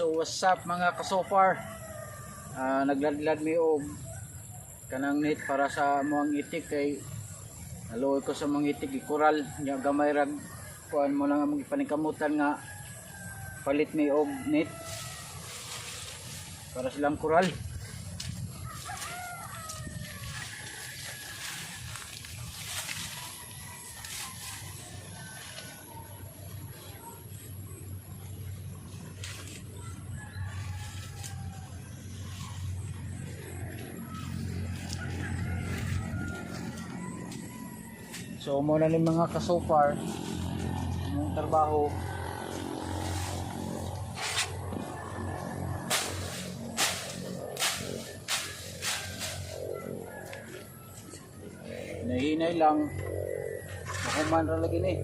So what's up mga kasopar, nagladlad mi og kanang net para sa mga itik kay naluoy ko sa mga itik ikural nya gamay rag kuan mo lang ang paningkamutan nga palit mi og net para silang kural. So muna ni mga kasopar yung trabaho. Hinahinay lang makuman ra lagi ni.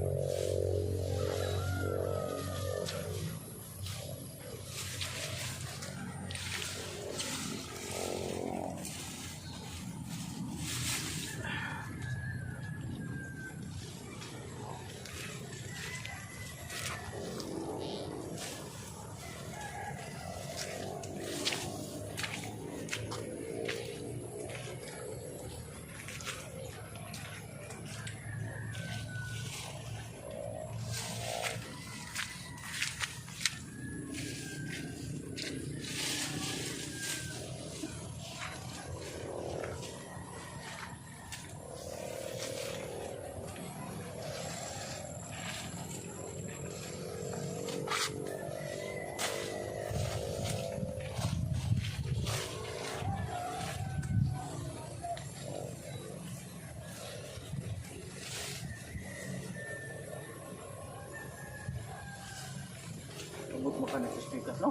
Abot mo ka na sa speaker, no?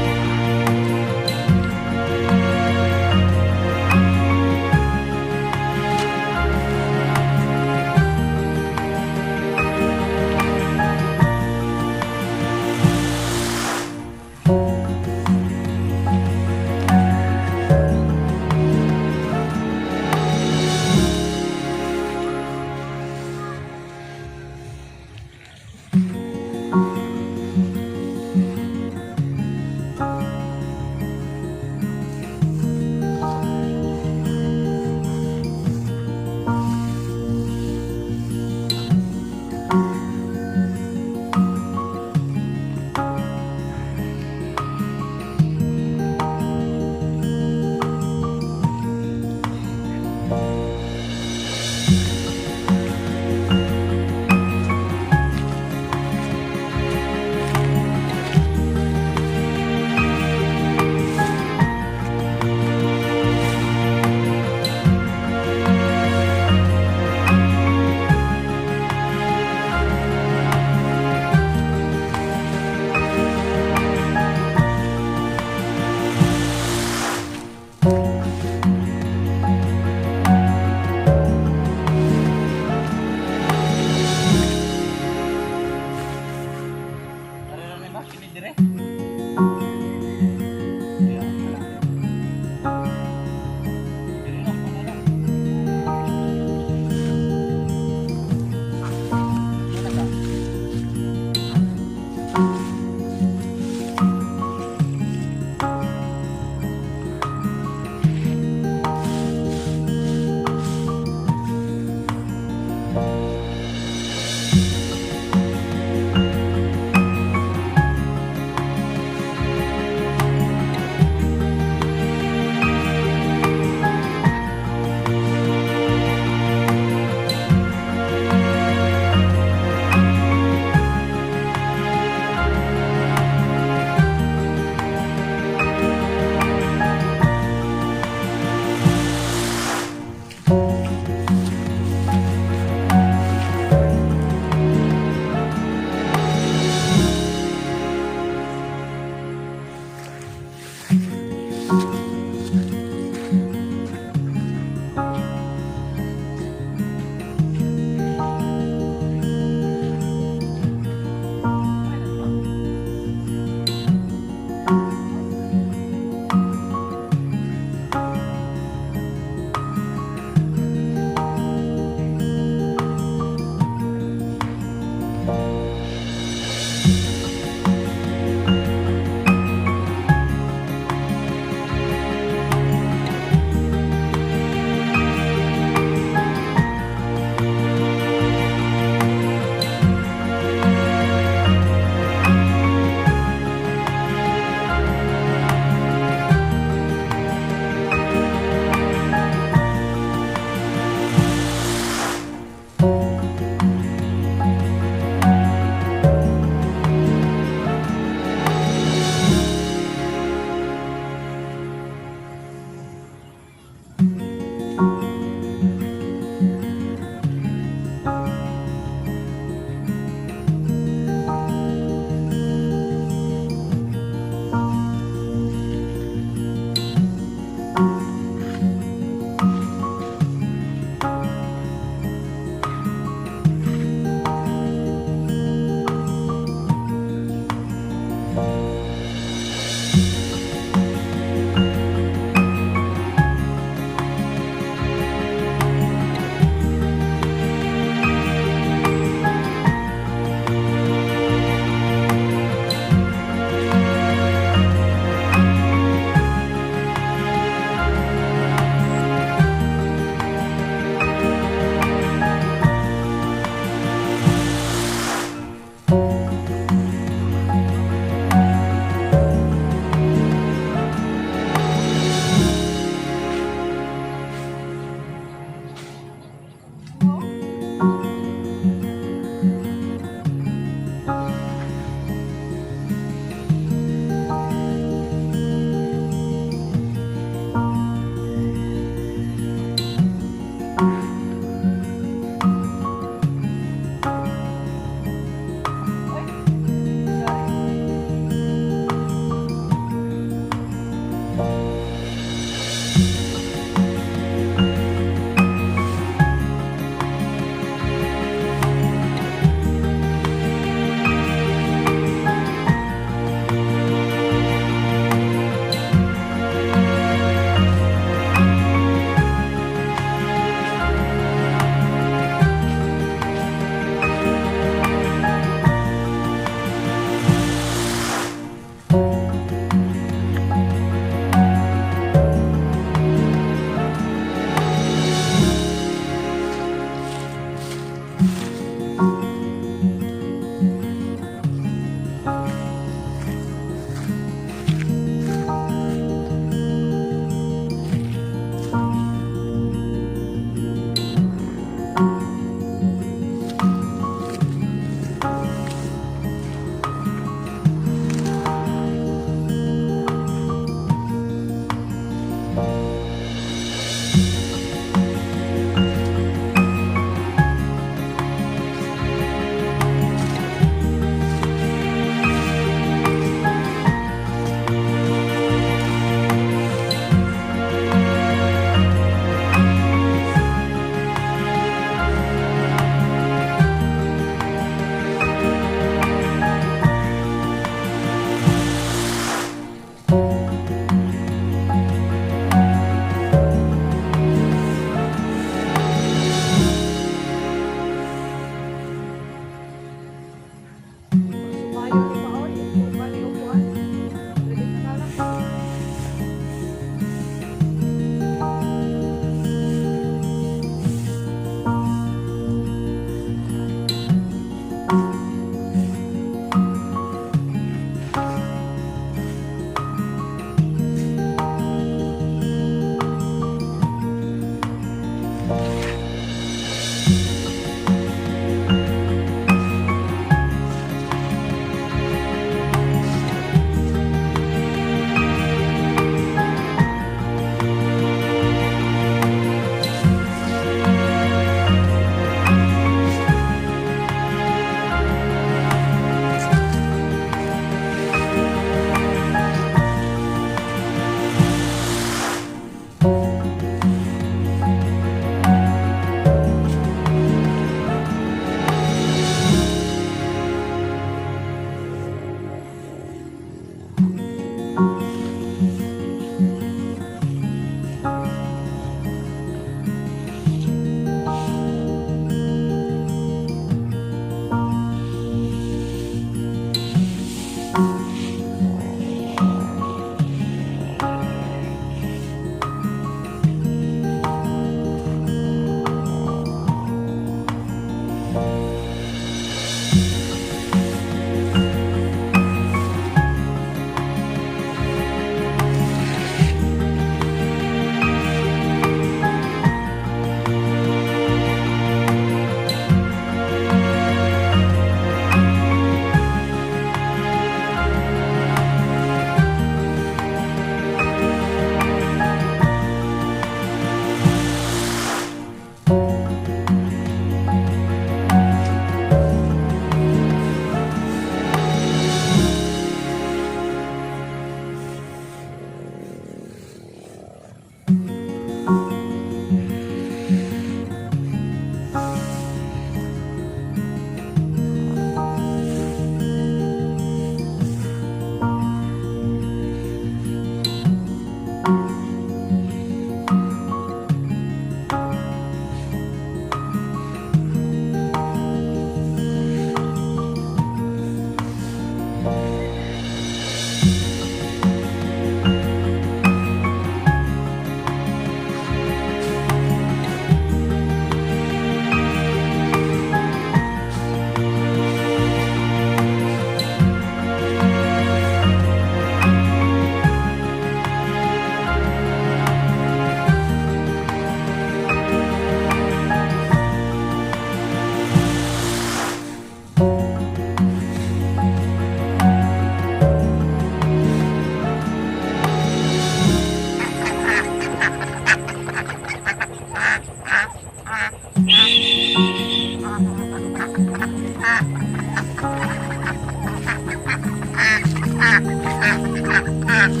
So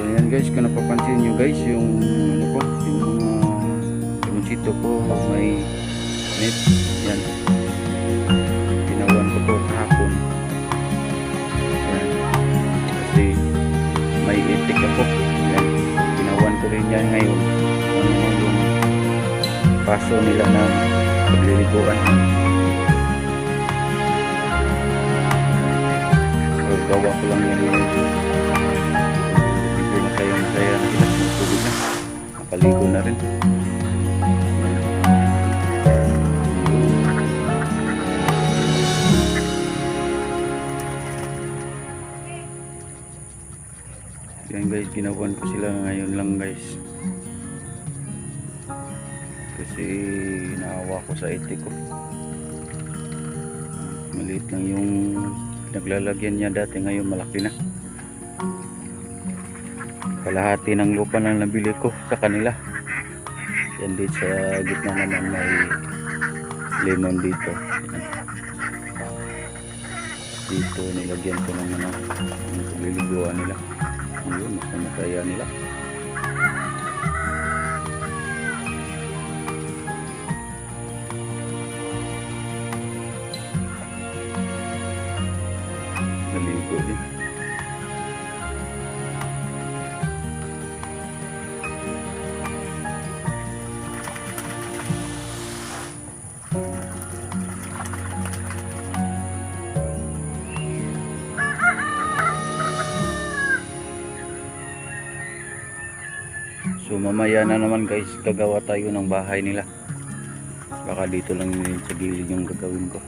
ayan guys, kung napapansin nyo guys, yung ano ko, yung mga limonsito ko may net. Yan. Ginawan ko to kahapon. Yan. Kasi may itik ako. Yan. Ginawan ko rin yan ngayon. Ano yung paso nila na pagliliguan. So gawa ko lang yan yun. Masaya na sila sa tubig na, nakaligo na rin. Yan guys, ginawan ko sila ngayon lang guys, kasi naawa ko sa itik ko. Maliit lang yung naglalagyan niya dati, ngayon malaki na. Kalahati ng lupa na nabili ko sa kanila. Yan dito sa gitna naman may lemon dito. Dito nilagyan ko ng pagliliguan nila. Ayun, mas masaya nila. Naligo din. So mamaya na naman guys, gagawa tayo ng bahay nila. Baka dito lang yun sa gilid yung gagawin ko.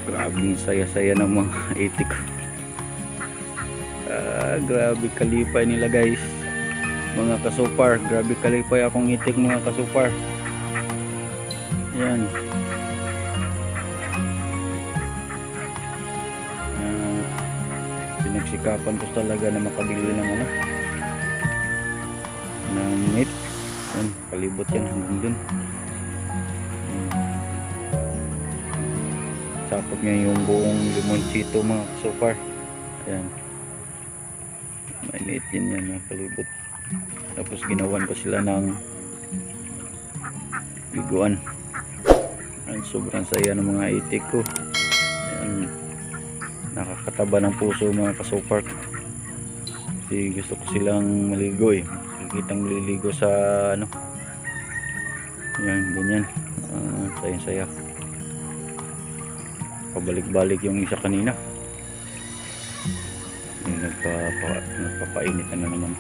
Grabe saya-saya ng mga itik ko. Grabe kalipay nila guys, mga kasupar. Grabe kalipay akong itik mga kasupar. Yan. Pinagsikapan ko talaga na makabili ng ano, ng meat. Yan, palibot yan hanggang dun. Sapot niya yung buong limonsito mga kasupar. Yan. May liit din yan yung palibot. Tapos ginawan ko sila ng liguan. Sobrang saya ng mga itik ko. Ayan, nakakataba ng puso mga kasupar. Kasi gusto ko silang maligo eh. Nakikitang maliligo sa ano. Yan, ganyan. Sayang-saya. Pabalik-balik yung isa kanina. Nagpapainit na naman.